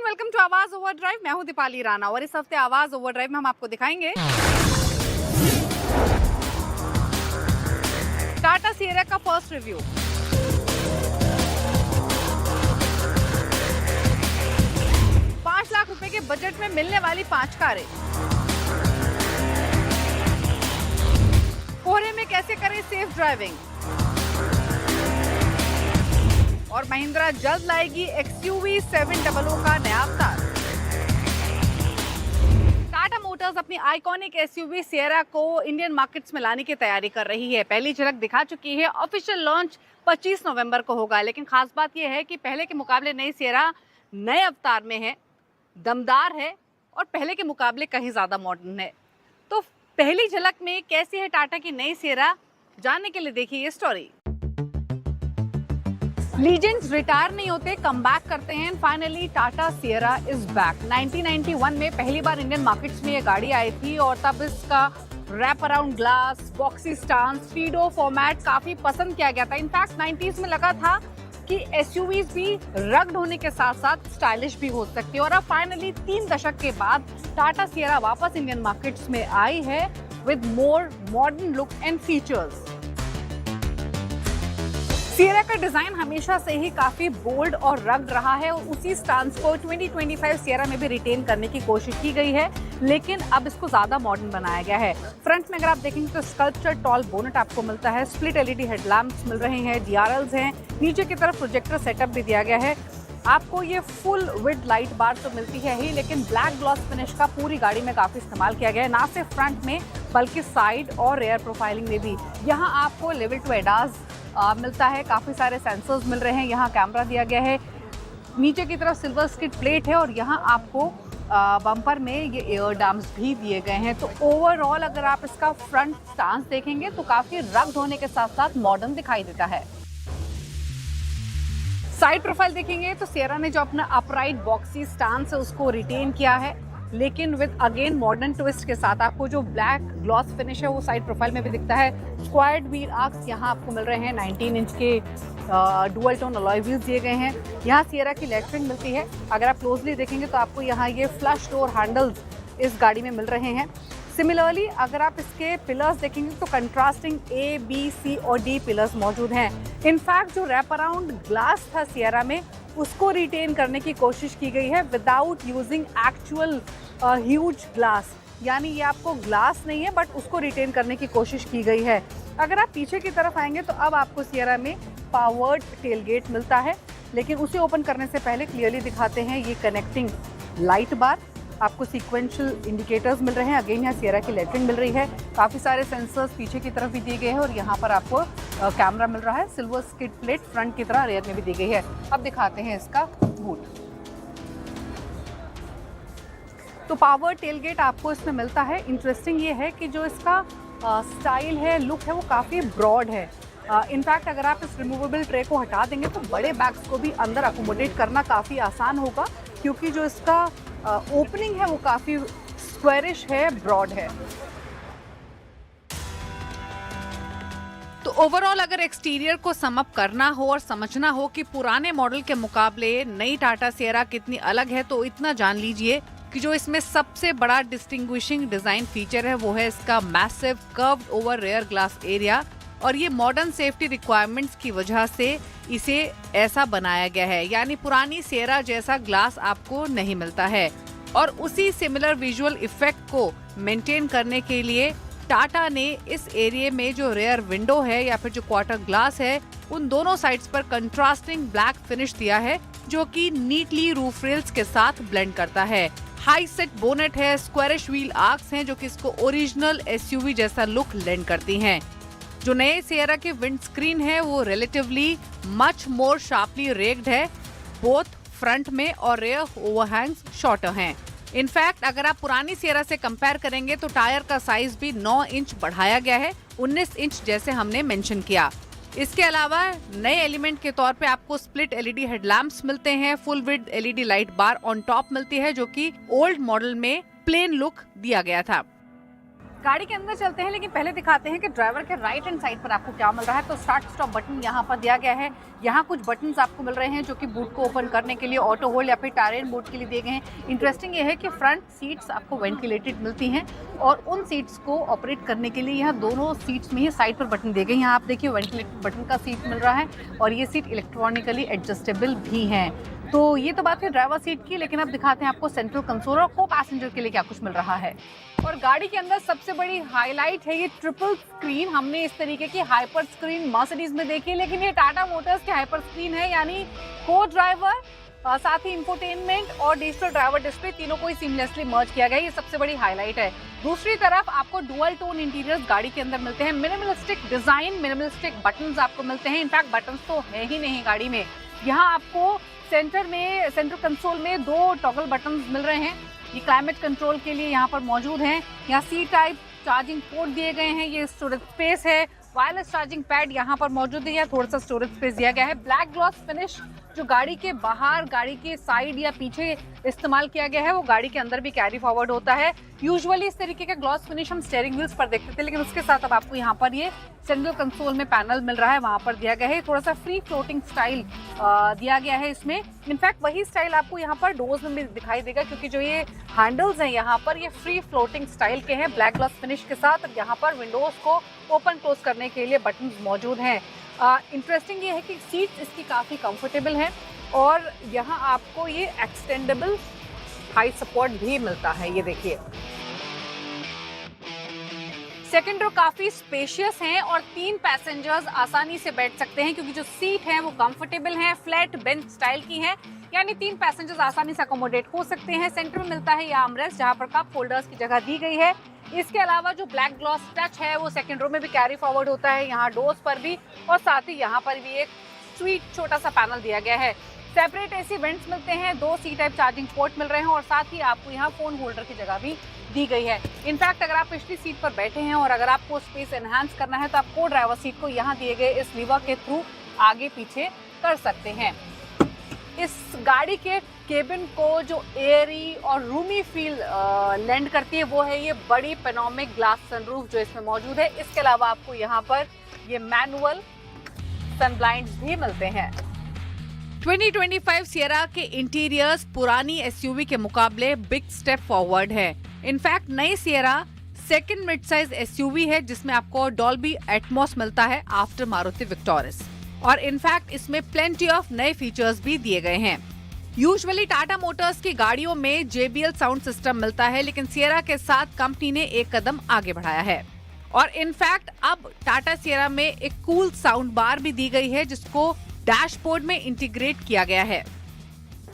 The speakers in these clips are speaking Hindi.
वेलकम टू आवाज ओवरड्राइव। मैं हूं दीपाली राणा और इस हफ्ते आवाज ओवरड्राइव में हम आपको दिखाएंगे टाटा सिएरा का फर्स्ट रिव्यू, ₹5,00,000 के बजट में मिलने वाली 5 कारें, कोहरे में कैसे करें सेफ ड्राइविंग, और महिंद्रा जल्द लाएगी XUV 700 का नया अवतार। टाटा मोटर्स अपनी आइकॉनिक SUV सिएरा को इंडियन मार्केट्स में लाने की तैयारी कर रही है। पहली झलक दिखा चुकी है। ऑफिशियल लॉन्च 25 नवंबर को होगा, लेकिन खास बात यह है कि पहले के मुकाबले नई सिएरा नए अवतार में है, दमदार है और पहले के मुकाबले कहीं ज्यादा मॉडर्न है। तो पहली झलक में कैसी है टाटा की नई सिएरा, जानने के लिए देखिए ये स्टोरी। लीजेंड्स रिटायर नहीं होते, कम बैक करते हैं। Finally Tata Sierra is back. 1991 में पहली बार इंडियन मार्केट्स में ये गाड़ी आई थी और तब इसका wrap around glass, boxy stance, speedo format काफी पसंद किया गया था। इनफैक्ट 90s में लगा था कि SUVs भी रग्ड होने के साथ साथ स्टाइलिश भी हो सकती है। और अब फाइनली 3 दशक के बाद टाटा सिएरा वापस इंडियन मार्केट्स में आई है with more modern look and features. Sierra का डिजाइन हमेशा से ही काफी बोल्ड और रग्ड रहा है और उसी स्टांस को 2025 सिएरा में भी रिटेन करने की कोशिश की गई है, लेकिन अब इसको ज्यादा मॉडर्न बनाया गया है। फ्रंट में अगर आप देखेंगे तो स्कल्पचर टॉल बोनेट आपको मिलता है, स्प्लिट LED हेडलैम्प्स मिल रहे हैं, DRLs हैं, नीचे की तरफ प्रोजेक्टर सेटअप भी दिया गया है। आपको ये फुल विद लाइट बार तो मिलती है ही, लेकिन ब्लैक ग्लॉस फिनिश का पूरी गाड़ी में काफी इस्तेमाल किया गया है, ना सिर्फ फ्रंट में बल्कि साइड और रेयर प्रोफाइलिंग में भी। यहाँ आपको लेवल 2 ADAS मिलता है, काफ़ी सारे सेंसर्स मिल रहे हैं, यहाँ कैमरा दिया गया है, नीचे की तरफ सिल्वर स्किड प्लेट है और यहाँ आपको बम्पर में ये एयर डैम्स भी दिए गए हैं। तो ओवरऑल अगर आप इसका फ्रंट स्टांस देखेंगे तो काफ़ी रग्ड होने के साथ साथ मॉडर्न दिखाई देता है। साइड प्रोफाइल देखेंगे तो सिएरा ने जो अपना अपराइट बॉक्सी स्टांस है उसको रिटेन किया है, लेकिन विद अगेन मॉडर्न ट्विस्ट के साथ। आपको जो ब्लैक ग्लॉस फिनिश है वो साइड प्रोफाइल में भी दिखता है। स्क्वायर्ड व्हील आर्क्स यहाँ आपको मिल रहे हैं, 19 इंच के डुअल टोन अलॉय व्हील्स दिए गए हैं। यहाँ सिएरा की लेटरिंग मिलती है। अगर आप क्लोजली देखेंगे तो आपको यहाँ ये फ्लश डोर हैंडल्स इस गाड़ी में मिल रहे हैं। सिमिलरली अगर आप इसके पिलर्स देखेंगे तो कंट्रास्टिंग A, B, C और D पिलर्स मौजूद हैं। इनफैक्ट जो रैप अराउंड ग्लास था सिएरा में उसको रिटेन करने की कोशिश की गई है without using actual huge glass, यानी ये आपको ग्लास नहीं है बट उसको रिटेन करने की कोशिश की गई है। अगर आप पीछे की तरफ आएंगे तो अब आपको सिएरा में पावर्ड टेलगेट मिलता है, लेकिन उसे ओपन करने से पहले क्लियरली दिखाते हैं ये कनेक्टिंग लाइट बार। आपको सीक्वेंशियल इंडिकेटर्स मिल रहे हैं। अगेन यहाँ सिएरा की लेटरिंग मिल रही है, काफ़ी सारे सेंसर्स पीछे की तरफ भी दिए गए हैं और यहाँ पर आपको कैमरा मिल रहा है। सिल्वर स्किड प्लेट फ्रंट की तरह रेयर में भी दी गई है। अब दिखाते हैं इसका बूट। तो पावर टेलगेट आपको इसमें मिलता है। इंटरेस्टिंग ये है कि जो इसका स्टाइल है, लुक है, वो काफ़ी ब्रॉड है। इनफैक्ट अगर आप इस रिमूवेबल ट्रे को हटा देंगे तो बड़े बैग्स को भी अंदर अकोमोडेट करना काफ़ी आसान होगा, क्योंकि जो इसका ओपनिंग है वो काफ़ी स्क्वायरिश है, ब्रॉड है। तो ओवरऑल अगर एक्सटीरियर को सम अप करना हो और समझना हो कि पुराने मॉडल के मुकाबले नई टाटा सिएरा कितनी अलग है, तो इतना जान लीजिए कि जो इसमें सबसे बड़ा डिस्टिंग्विशिंग डिजाइन फीचर है वो है इसका massive curved over rear glass area. और ये मॉडर्न सेफ्टी रिक्वायरमेंट्स की वजह से इसे ऐसा बनाया गया है, यानी पुरानी सिएरा जैसा ग्लास आपको नहीं मिलता है। और उसी सिमिलर विजुअल इफेक्ट को मेंटेन करने के लिए टाटा ने इस एरिया में जो रेयर विंडो है या फिर जो क्वार्टर ग्लास है, उन दोनों साइड्स पर कंट्रास्टिंग ब्लैक फिनिश दिया है, जो कि नीटली रूफ रेल्स के साथ ब्लेंड करता है। हाई सेट बोनेट है, स्क्वायरिश व्हील आर्क्स हैं जो कि इसको ओरिजिनल SUV जैसा लुक लेंड करती हैं। जो नए सिएरा के विंड स्क्रीन है वो relatively much more sharply raked है, बोथ फ्रंट में और रेयर ओवरहैंग्स शॉर्टर हैं। इनफैक्ट अगर आप पुरानी सिएरा से कंपेयर करेंगे तो टायर का साइज भी 9 इंच बढ़ाया गया है, 19 इंच जैसे हमने मेंशन किया। इसके अलावा नए एलिमेंट के तौर पे आपको स्प्लिट LED हेडलैम्प्स मिलते हैं, full width LED light bar on top मिलती है, जो कि ओल्ड मॉडल में प्लेन लुक दिया गया था। गाड़ी के अंदर चलते हैं, लेकिन पहले दिखाते हैं कि ड्राइवर के राइट हैंड साइड पर आपको क्या मिल रहा है। तो स्टार्ट स्टॉप बटन यहाँ पर दिया गया है। यहाँ कुछ बटन्स आपको मिल रहे हैं जो कि बूट को ओपन करने के लिए, ऑटो होल्ड या फिर टायरेन मोड के लिए दिए गए हैं। इंटरेस्टिंग ये है कि फ्रंट सीट्स आपको वेंटिलेटेड मिलती हैं और उन सीट्स को ऑपरेट करने के लिए यहाँ दोनों सीट्स में ही साइड पर बटन दिए गए हैं। यहाँ आप देखिए वेंटिलेटेड बटन का सीट मिल रहा है और ये सीट इलेक्ट्रॉनिकली एडजस्टेबल भी हैं। तो ये तो बात है ड्राइवर सीट की, लेकिन अब दिखाते हैं आपको सेंट्रल कंसोल और को पैसेंजर के लिए क्या कुछ मिल रहा है। और गाड़ी के अंदर सबसे बड़ी हाईलाइट है ये ट्रिपल स्क्रीन। हमने इस तरीके की हाइपर स्क्रीन मर्सिडीज में देखी है, लेकिन ये टाटा मोटर्स की हाइपर स्क्रीन है, यानी को ड्राइवर साथ ही इंफोटेनमेंट और डिजिटल ड्राइवर डिस्प्ले तीनों को ही सीमलेसली मर्ज किया गया है। ये सबसे बड़ी हाईलाइट है। दूसरी तरफ आपको डुअल टोन इंटीरियर्स गाड़ी के अंदर मिलते हैं। मिनिमलिस्टिक डिजाइन, मिनिमलिस्टिक बटन्स आपको मिलते हैं। इनफैक्ट बटन्स तो है ही नहीं गाड़ी में। यहाँ आपको सेंटर कंसोल में 2 टॉगल बटन्स मिल रहे हैं। ये क्लाइमेट कंट्रोल के लिए यहाँ पर मौजूद हैं। यहाँ सी टाइप चार्जिंग पोर्ट दिए गए हैं। ये स्टोरेज स्पेस है। वायरलेस चार्जिंग पैड यहाँ पर मौजूद है। थोड़ा सा स्टोरेज स्पेस दिया गया है। ब्लैक ग्लॉस फिनिश जो गाड़ी के बाहर, गाड़ी के साइड या पीछे इस्तेमाल किया गया है, वो गाड़ी के अंदर भी कैरी फॉरवर्ड होता है। यूजुअली इस तरीके का ग्लॉस फिनिश हम स्टीयरिंग व्हील्स पर देखते थे, लेकिन उसके साथ अब आपको यहाँ पर ये सेंट्रल कंसोल में पैनल मिल रहा है, वहां पर दिया गया है। थोड़ा सा फ्री फ्लोटिंग स्टाइल दिया गया है इसमें। इनफैक्ट वही स्टाइल आपको यहाँ पर डोर्स में भी दिखाई देगा, क्योंकि जो ये हैंडल्स हैं यहाँ पर ये फ्री फ्लोटिंग स्टाइल के हैं, ब्लैक ग्लास फिनिश के साथ। यहाँ पर विंडोज को ओपन क्लोज करने के लिए बटन मौजूद हैं। इंटरेस्टिंग ये है कि सीट्स इसकी काफ़ी कंफर्टेबल हैं और यहाँ आपको ये एक्सटेंडेबल हाई सपोर्ट भी मिलता है। ये देखिए, सेकंड रो काफी स्पेशियस हैं और 3 पैसेंजर्स आसानी से बैठ सकते हैं, क्योंकि जो सीट है वो कंफर्टेबल है, फ्लैट बेंच स्टाइल की है, यानी 3 पैसेंजर्स आसानी से अकोमोडेट हो सकते हैं। सेंटर में मिलता है ये आर्मरेस्ट, जहां पर कप होल्डर्स की जगह दी गई है। इसके अलावा जो ब्लैक ग्लॉस टच है वो सेकंड रो में भी कैरी फॉरवर्ड होता है, यहाँ डोर्स पर भी, और साथ ही यहाँ पर भी एक स्वीट छोटा सा पैनल दिया गया है। सेपरेट एसी वेंट्स मिलते हैं, 2 सी टाइप चार्जिंग पोर्ट मिल रहे हैं और साथ ही आपको यहाँ फोन होल्डर की जगह भी दी गई है। इनफैक्ट अगर आप पिछली सीट पर बैठे हैं और अगर आपको स्पेस एनहांस करना है तो आप को ड्राइवर सीट को यहाँ दिए गए इस लीवर के थ्रू आगे पीछे कर सकते हैं। इस गाड़ी के केबिन को जो एयरी और रूमी फील लैंड करती है वो है ये बड़ी पेनोमिक ग्लास सनरूफ जो इसमें मौजूद है। इसके अलावा आपको यहाँ पर ये मैनुअल सन ब्लाइंड्स भी मिलते हैं। 2025 सियरा के इंटीरियर्स पुरानी एसयूवी के मुकाबले बिग स्टेप फॉरवर्ड है। इनफैक्ट नई Sierra second mid size SUV है, जिसमें आपको डॉल्बी एटमॉस मिलता है आफ्टर मारुति विक्टोरिस, और इनफैक्ट इसमें प्लेंटी ऑफ नए फीचर्स भी दिए गए हैं। यूजुअली टाटा मोटर्स की गाड़ियों में JBL साउंड सिस्टम मिलता है, लेकिन सियरा के साथ कंपनी ने एक कदम आगे बढ़ाया है और इनफैक्ट अब टाटा सियरा में एक कूल साउंड बार भी दी गई है, जिसको डैशबोर्ड में इंटीग्रेट किया गया है।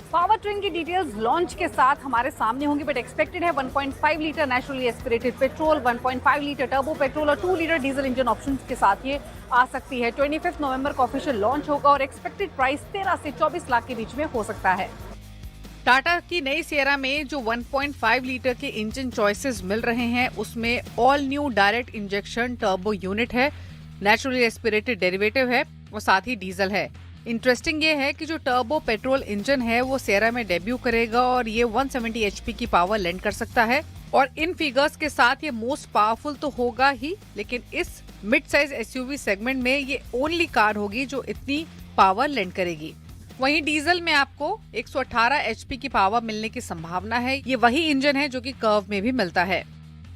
पावर ट्रेन की डिटेल्स लॉन्च के साथ हमारे सामने होंगी, बट एक्सपेक्टेड है 1.5 litre naturally aspirated petrol, 1.5 litre turbo petrol और 2 लीटर डीजल इंजन ऑप्शंस के साथ ये आ सकती है। 25 नवंबर को ऑफिशियल लॉन्च होगा और एक्सपेक्टेड प्राइस 13 से 24 लाख के बीच में हो सकता है। टाटा की नई सियरा में जो 1.5 लीटर के इंजन चॉइसेस मिल रहे हैं, उसमें all new direct injection turbo unit है, नेचुरली एस्पिरेटेड डेरिवेटिव है और साथ ही डीजल है। इंटरेस्टिंग ये है कि जो टर्बो पेट्रोल इंजन है वो सियरा में डेब्यू करेगा और ये 170 HP की पावर लैंड कर सकता है, और इन फिगर्स के साथ ये मोस्ट पावरफुल तो होगा ही, लेकिन इस मिड साइज एसयूवी सेगमेंट में ये ओनली कार होगी जो इतनी पावर लैंड करेगी। वहीं डीजल में आपको 118 HP की पावर मिलने की संभावना है। ये वही इंजन है जो कि कर्व में भी मिलता है।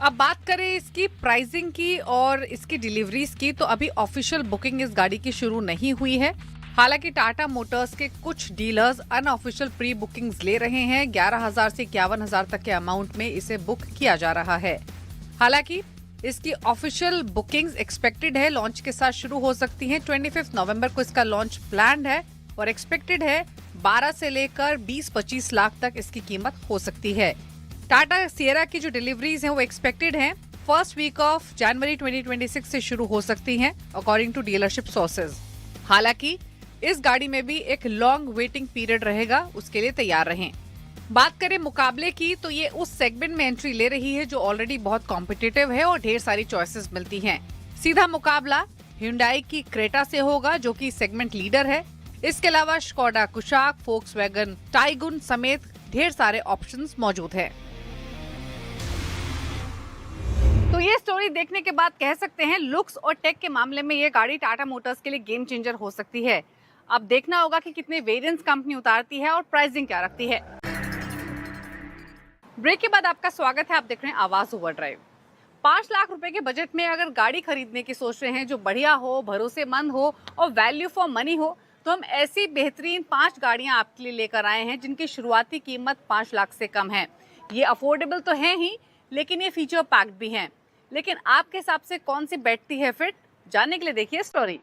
अब बात करें इसकी प्राइसिंग की और इसकी डिलीवरीज की, तो अभी ऑफिशियल बुकिंग इस गाड़ी की शुरू नहीं हुई है। हालांकि टाटा मोटर्स के कुछ डीलर्स अनऑफिशियल प्री बुकिंग्स ले रहे हैं। 11,000 से 51,000 तक के अमाउंट में इसे बुक किया जा रहा है। हालांकि इसकी ऑफिशियल बुकिंग्स एक्सपेक्टेड है लॉन्च के साथ शुरू हो सकती हैं। 25 नवंबर को इसका लॉन्च प्लान्ड है और एक्सपेक्टेड है 12 से लेकर 20-25 लाख तक इसकी कीमत हो सकती है। टाटा सियरा की जो डिलीवरीज हैं वो एक्सपेक्टेड हैं फर्स्ट वीक ऑफ जनवरी 2026 से शुरू हो सकती हैं अकॉर्डिंग टू डीलरशिप सोर्सेज। हालांकि इस गाड़ी में भी एक लॉन्ग वेटिंग पीरियड रहेगा, उसके लिए तैयार रहें। बात करें मुकाबले की, तो ये उस सेगमेंट में एंट्री ले रही है जो ऑलरेडी बहुत कॉम्पिटिटिव है और ढेर सारी चॉइसेस मिलती हैं। सीधा मुकाबला Hyundai की क्रेटा से होगा जो कि सेगमेंट लीडर है। इसके अलावा स्कोडा कुशाक, फोक्सवैगन टाइगुन समेत ढेर सारे ऑप्शंस मौजूद हैं। तो ये स्टोरी देखने के बाद कह सकते हैं लुक्स और टेक के मामले में ये गाड़ी टाटा मोटर्स के लिए गेम चेंजर हो सकती है। अब देखना होगा कि कितने वेरिएंट्स कंपनी उतारती है और प्राइसिंग क्या रखती है। ब्रेक के बाद आपका स्वागत है। आप देख रहे हैं आवाज ओवरड्राइव। 5 लाख रुपए के बजट में अगर गाड़ी खरीदने की सोच रहे हैं जो बढ़िया हो, भरोसेमंद हो और वैल्यू फॉर मनी हो, तो हम ऐसी बेहतरीन 5 गाड़ियां आपके लिए लेकर आए हैं जिनकी शुरुआती कीमत 5 लाख से कम है। ये अफोर्डेबल तो है ही, लेकिन ये फीचर पैक्ड भी हैं। लेकिन आपके हिसाब से कौन सी बैठती है फिट, जानने के लिए देखिए स्टोरी।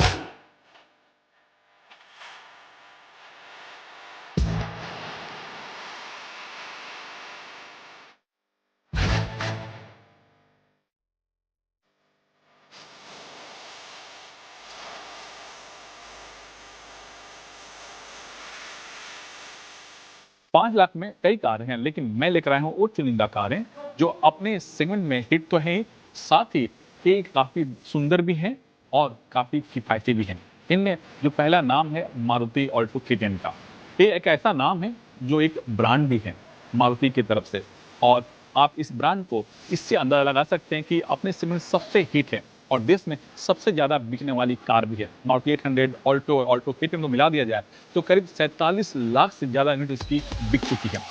5 लाख में कई कारें हैं, लेकिन मैं लेकर आया हूँ वो चुनिंदा कारें जो अपने सेगमेंट में हिट तो है, साथ ही ये काफी सुंदर भी हैं और काफी किफायती भी हैं। इनमें जो पहला नाम है मारुति ऑल्टो K10 का। ये एक ऐसा नाम है जो एक ब्रांड भी है मारुति की तरफ से, और आप इस ब्रांड को इससे अंदाजा लगा सकते हैं कि अपने सेगमेंट सबसे हिट है और देश में सबसे ज्यादा बिकने वाली कार भी है। मारुति 800 ऑल्टो K10 को मिला दिया जाए तो करीब 47 लाख से ज्यादा यूनिट इसकी बिक चुकी है।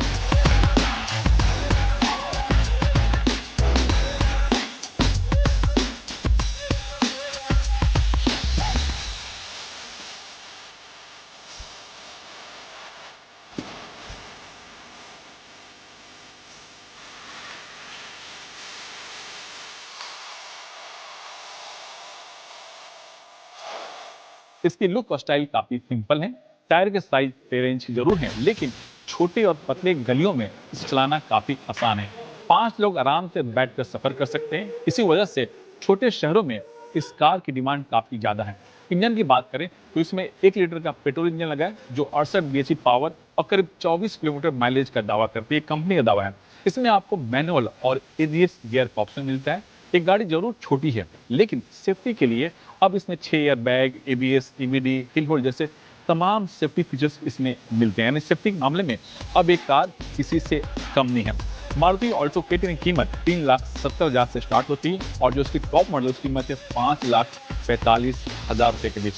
इसकी लुक और स्टाइल काफी सिंपल है। टायर के साइज 13 इंच जरूर है, लेकिन छोटे और पतले गलियों में इसे चलाना काफी आसान है। 5 लोग आराम से बैठकर सफर कर सकते हैं। इसी वजह से छोटे शहरों में इस कार की डिमांड काफी ज्यादा है। इंजन की बात करें तो इसमें 1 लीटर का पेट्रोल इंजन लगा है जो 68 bhp पावर और करीब 24 किलोमीटर माइलेज का दावा करती है। कंपनी का दावा है। इसमें आपको मैनुअल और एबीएस गियर का ऑप्शन मिलता है। ये गाड़ी जरूर छोटी है, लेकिन सेफ्टी के लिए अब इसमें 6 air bag, ABS, EBD, hill hold जैसे तमाम सेफ्टी फीचर्स इसमें मिलते हैं। यानी सेफ्टी के मामले में अब एक कार किसी से कम नहीं है। मारुति ऑल्टो K10 की कीमत 3,70,000 से स्टार्ट होती है और जो इसकी टॉप मॉडल की कीमत है 5,45,000 रुपए के बीच।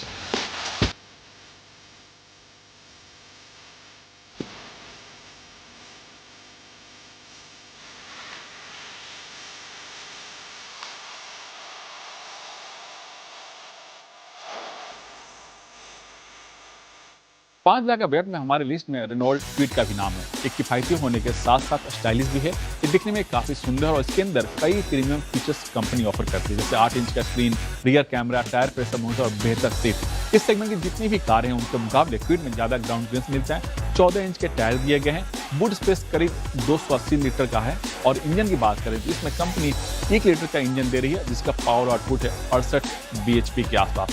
पाँच लाख का बजट में हमारे लिस्ट में रेनॉल्ट क्विड का भी नाम है। एक किफायती होने के साथ साथ स्टाइलिश भी है। ये दिखने में काफी सुंदर और इसके अंदर कई प्रीमियम फीचर्स कंपनी ऑफर करती है, जैसे 8 इंच का screen, rear camera, tyre pressure monitor और बेहतर सीट। इस सेगमेंट की जितनी भी कारें हैं उनके मुकाबले क्विड में ज्यादा ग्राउंड क्लियरेंस मिलता है। 14 इंच के टायर दिए गए हैं। बूट स्पेस करीब 280 लीटर का है। और इंजन की बात करें तो इसमें कंपनी 1 लीटर का इंजन दे रही है जिसका पावर आउटपुट है 68 bhp के आसपास,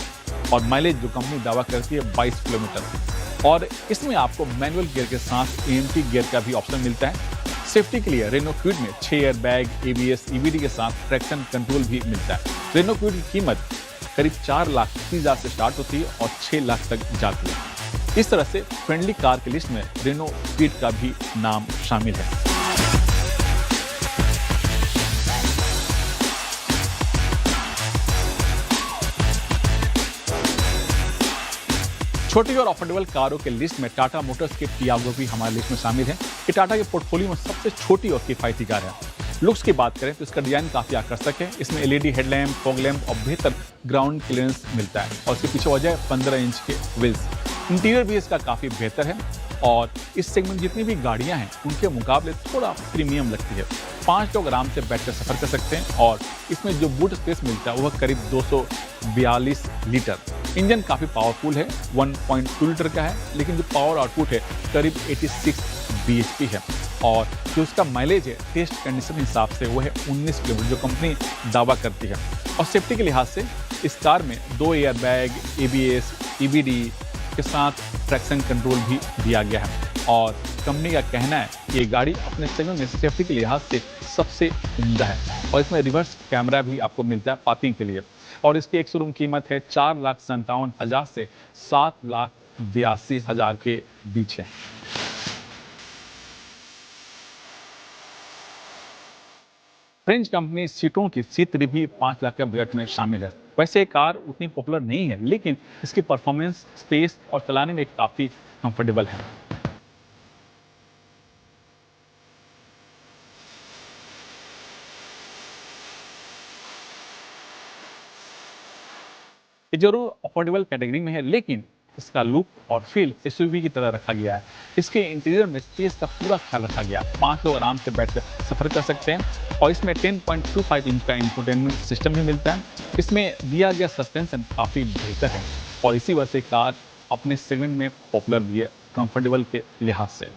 और माइलेज जो कंपनी दावा करती है 22 किलोमीटर। और इसमें आपको मैनुअल गियर के साथ एएमटी गियर का भी ऑप्शन मिलता है। सेफ्टी के लिए रेनो क्विड में 6 एयर बैग, एबीएस, ईबीडी के साथ ट्रैक्शन कंट्रोल भी मिलता है। रेनो क्विड की कीमत करीब 4,30,000 से स्टार्ट होती है और 6 लाख तक जाती है। इस तरह से फ्रेंडली कार की लिस्ट में रेनो क्विड का भी नाम शामिल है। छोटी और अफोर्डेबल कारों के लिस्ट में टाटा मोटर्स के टियागो भी हमारे लिस्ट में शामिल है। ये टाटा के पोर्टफोलियो में सबसे छोटी और किफायती कार है। लुक्स की बात करें तो इसका डिजाइन काफी आकर्षक है। इसमें एलईडी हेडलैम्प, फॉग लैम्प और बेहतर ग्राउंड क्लियरेंस मिलता है, और इसके पीछे वजह है 15 इंच के व्हील्स। इंटीरियर भी इसका काफी बेहतर है और इस सेगमेंट जितनी भी गाड़ियां हैं उनके मुकाबले थोड़ा प्रीमियम लगती है। 5 लोग आराम से बैठकर सफर कर सकते हैं और इसमें जो बूट स्पेस मिलता है वह करीब 242 लीटर। इंजन काफी पावरफुल है, 1.2 लीटर का है, लेकिन जो पावर आउटपुट है करीब 86 bhp है, और जो उसका माइलेज है टेस्ट कंडीशन हिसाब से वो है 19 किलोमीटर जो कंपनी दावा करती है। और सेफ्टी के लिहाज से इस कार में 2 एयर बैग, एबीएस, ईबीडी के साथ ट्रैक्शन कंट्रोल भी दिया गया है, और कंपनी का कहना है कि ये गाड़ी अपने सेगमेंट में सेफ्टी के लिहाज से सबसे उम्दा है। और इसमें रिवर्स कैमरा भी आपको मिलता है पार्किंग के लिए, और इसकी एक शोरूम कीमत है 4,57,000 से 7,82,000 के बीच है। फ्रेंच कंपनी सीटों की C3 भी 5 लाख के बजट में शामिल है। वैसे ये कार उतनी पॉपुलर नहीं है, लेकिन इसकी परफॉर्मेंस, स्पेस और चलाने में काफ़ी कंफर्टेबल है। ये जरूर अफोर्डेबल कैटेगरी में है, लेकिन इसका लुक और फील एसयूवी की तरह रखा गया है। इसके इंटीरियर में स्पेस का पूरा ख्याल रखा गया है। 5 लोग आराम से बैठकर सफर कर सकते हैं और इसमें 10.25 इंच का इंफोटेनमेंट सिस्टम भी मिलता है। इसमें दिया गया सस्पेंशन काफ़ी बेहतर है और इसी वजह से कार अपने सेगमेंट में पॉपुलर भी है कंफर्टेबल के लिहाज से।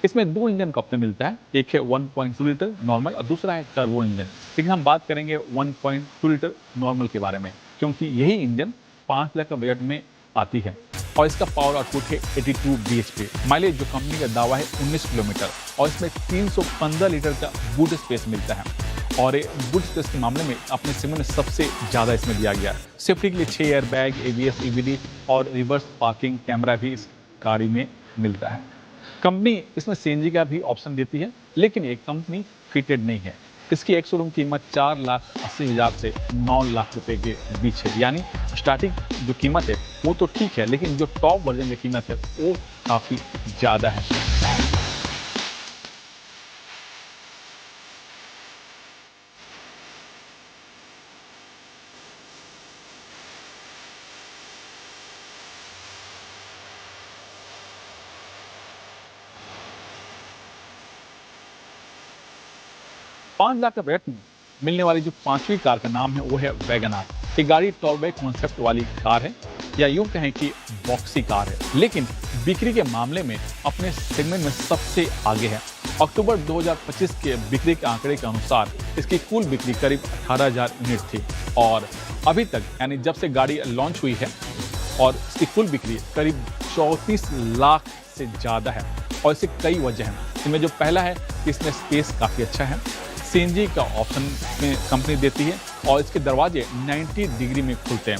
इसमें 2 इंजन का ऑप्शन मिलता है, एक है 1.2 लीटर नॉर्मल और दूसरा है टर्बो इंजन। लेकिन हम बात करेंगे 1.2 लीटर नॉर्मल के बारे में, क्योंकि यही इंजन 5 लाख का बजट में आती है और इसका पावर आउटपुट है 82 bhp। माइलेज जो कंपनी का दावा है 19 किलोमीटर और इसमें 315 लीटर का बूट स्पेस मिलता है और बूट स्पेस के मामले में अपने सेगमेंट में सबसे ज़्यादा इसमें दिया गया। सेफ्टी के लिए 6 एयरबैग, ABS, EBD और रिवर्स पार्किंग कैमरा भी इस गाड़ी में मिलता है। कंपनी इसमें CNG का भी ऑप्शन देती है, लेकिन ये कंपनी फिटेड नहीं है। इसकी एक शोरूम कीमत 4,80,000 से 9 लाख रुपए के बीच है। यानी स्टार्टिंग जो कीमत है वो तो ठीक है, लेकिन जो टॉप वर्जन की कीमत है वो काफ़ी ज़्यादा है। पाँच लाख का बजट में मिलने वाली जो 5वीं कार का नाम है वो है वैगनआर। ये गाड़ी टॉरबैक कॉन्सेप्ट वाली कार है या यूं कहें कि बॉक्सी कार है, लेकिन बिक्री के मामले में अपने सेगमेंट में सबसे आगे है। अक्टूबर 2025 के बिक्री के आंकड़े के अनुसार इसकी कुल बिक्री करीब 18,000 यूनिट थी और अभी तक यानी जब से गाड़ी लॉन्च हुई है और इसकी कुल बिक्री करीब 34 लाख से ज़्यादा है और इससे कई वजह हैं। इनमें जो पहला है कि इसमें स्पेस काफ़ी अच्छा है, CNG का ऑप्शन में कंपनी देती है और इसके दरवाजे 90 डिग्री में खुलते हैं।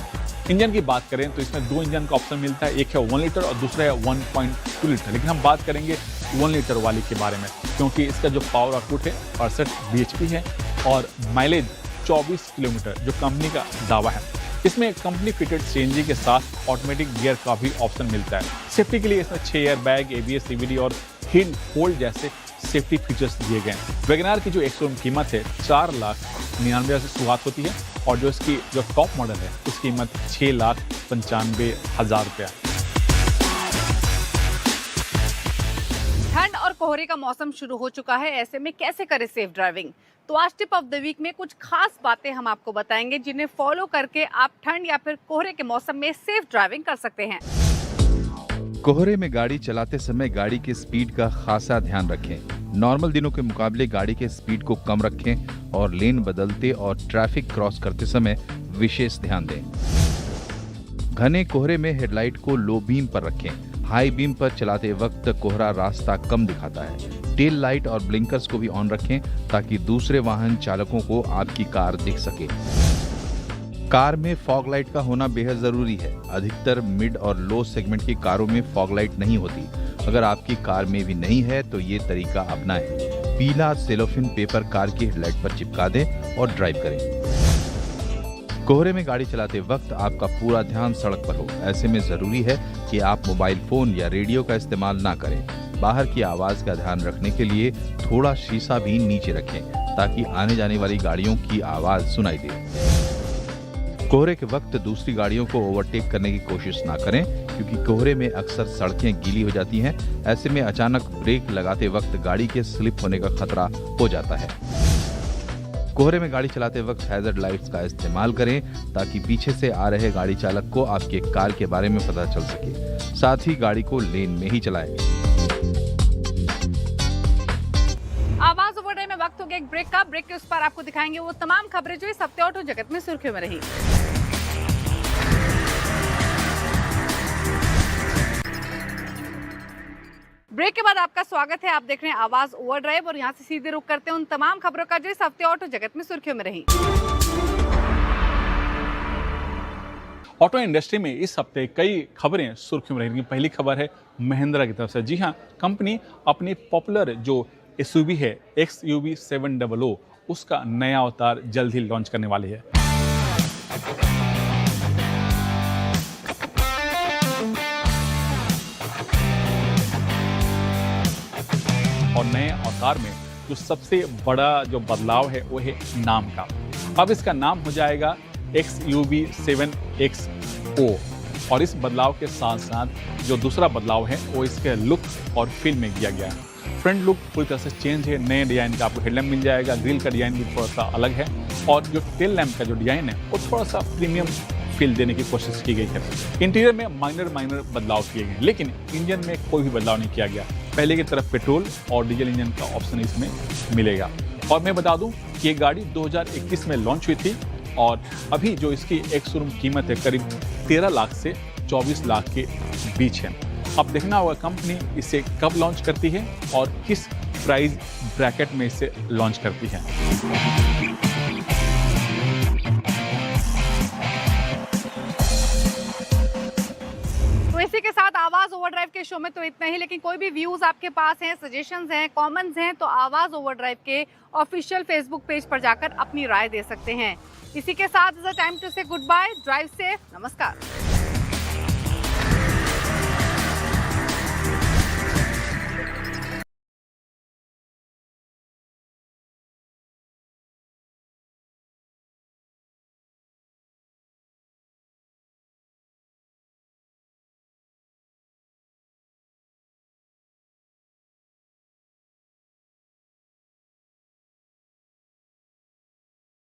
इंजन की बात करें तो इसमें 2 इंजन का ऑप्शन मिलता है, एक है 1 लीटर और दूसरा है 1.2 लीटर। लेकिन हम बात करेंगे 1 लीटर वाली के बारे में, क्योंकि इसका जो पावर आउटपुट है 68 bhp है और माइलेज 24 किलोमीटर जो कंपनी का दावा है। इसमें कंपनी फिटेड CNG के साथ ऑटोमेटिक गियर का भी ऑप्शन मिलता है। सेफ्टी के लिए इसमें 6 एयरबैग, ABS, EBD और हिल होल्ड जैसे सेफ्टी फीचर्स दिए गए हैं। वैगनआर की जो एक शोरूम कीमत है 4,99,000 से शुरुआत होती है और जो इसकी जो टॉप मॉडल है उसकी कीमत 6,95,000 रुपया। ठंड और कोहरे का मौसम शुरू हो चुका है, ऐसे में कैसे करें सेफ ड्राइविंग? तो आज टिप ऑफ द वीक में कुछ खास बातें हम आपको बताएंगे जिन्हें फॉलो करके आप ठंड या फिर कोहरे के मौसम में सेफ ड्राइविंग कर सकते हैं। कोहरे में गाड़ी चलाते समय गाड़ी की स्पीड का खासा ध्यान रखें। नॉर्मल दिनों के मुकाबले गाड़ी के स्पीड को कम रखें और लेन बदलते और ट्रैफिक क्रॉस करते समय विशेष ध्यान दें। घने कोहरे में हेडलाइट को लो बीम पर रखें। हाई बीम पर चलाते वक्त कोहरा रास्ता कम दिखाता है। टेल लाइट और ब्लिंकर्स को भी ऑन रखें ताकि दूसरे वाहन चालकों को आपकी कार दिख सके। कार में फॉग लाइट का होना बेहद जरूरी है। अधिकतर मिड और लो सेगमेंट की कारों में फॉग लाइट नहीं होती। अगर आपकी कार में भी नहीं है तो ये तरीका अपनाएं। पीला सेलोफिन पेपर कार की हेडलाइट पर चिपका दें और ड्राइव करें। कोहरे में गाड़ी चलाते वक्त आपका पूरा ध्यान सड़क पर हो। ऐसे में जरूरी है कि आप मोबाइल फोन या रेडियो का इस्तेमाल ना करें। बाहर की आवाज का ध्यान रखने के लिए थोड़ा शीशा भी नीचे रखें ताकि आने जाने वाली गाड़ियों की आवाज सुनाई दे। कोहरे के वक्त दूसरी गाड़ियों को ओवरटेक करने की कोशिश ना करें, क्योंकि कोहरे में अक्सर सड़कें गीली हो जाती हैं। ऐसे में अचानक ब्रेक लगाते वक्त गाड़ी के स्लिप होने का खतरा हो जाता है। कोहरे में गाड़ी चलाते वक्त हैजर्ड लाइट्स का इस्तेमाल करें ताकि पीछे से आ रहे गाड़ी चालक को आपके कार के बारे में पता चल सके। साथ ही गाड़ी को लेन में ही चलाएं। आवाज ओवरटाइम में वक्त हो गया एक ब्रेक का। ब्रेक के उस पर आपको दिखाएंगे वो तमाम खबरें जो इस हफ्ते ऑटो जगत में सुर्खियों में रही। ब्रेक के बाद आपका स्वागत है। आप देख रहे हैं आवाज ओवरड्राइव और यहाँ से सीधे रुख करते हैं उन तमाम खबरों का जो इस हफ्ते ऑटो जगत में सुर्खियों में रही। ऑटो इंडस्ट्री में इस हफ्ते कई खबरें सुर्खियों में रही। पहली खबर है महिंद्रा की तरफ से। जी हाँ, कंपनी अपनी पॉपुलर जो एसयूवी है XUV 700 उसका नया अवतार जल्द ही लॉन्च करने वाली है। और नए अवतार में जो सबसे बड़ा जो बदलाव है वो है नाम का। अब इसका नाम हो जाएगा XUV 7XO। और इस बदलाव के साथ साथ जो दूसरा बदलाव है वो इसके लुक और फील में किया गया है। फ्रंट लुक पूरी तरह से चेंज है, नए डिजाइन का आपको हेडलैम्प मिल जाएगा, ग्रिल का डिजाइन भी थोड़ा सा अलग है और जो टेल लैम्प का जो डिजाइन है वो थोड़ा सा प्रीमियम फील देने की कोशिश की गई है। इंटीरियर में माइनर बदलाव किए गए, लेकिन इंजन में कोई भी बदलाव नहीं किया गया। पहले की तरफ पेट्रोल और डीजल इंजन का ऑप्शन इसमें मिलेगा। और मैं बता दूं कि ये गाड़ी 2021 में लॉन्च हुई थी और अभी जो इसकी एक शोरूम कीमत है करीब 13 लाख से 24 लाख के बीच है। अब देखना होगा कंपनी इसे कब लॉन्च करती है और किस प्राइस ब्रैकेट में इसे लॉन्च करती है। तो इसी के साथ आवाज ओवरड्राइव के शो में तो इतना ही, लेकिन कोई भी व्यूज आपके पास हैं, सजेशंस हैं, कमेंट्स हैं तो आवाज ओवरड्राइव के ऑफिशियल फेसबुक पेज पर जाकर अपनी राय दे सकते हैं। इसी के साथ इज टाइम टू से गुड बाय, ड्राइव सेफ, नमस्कार।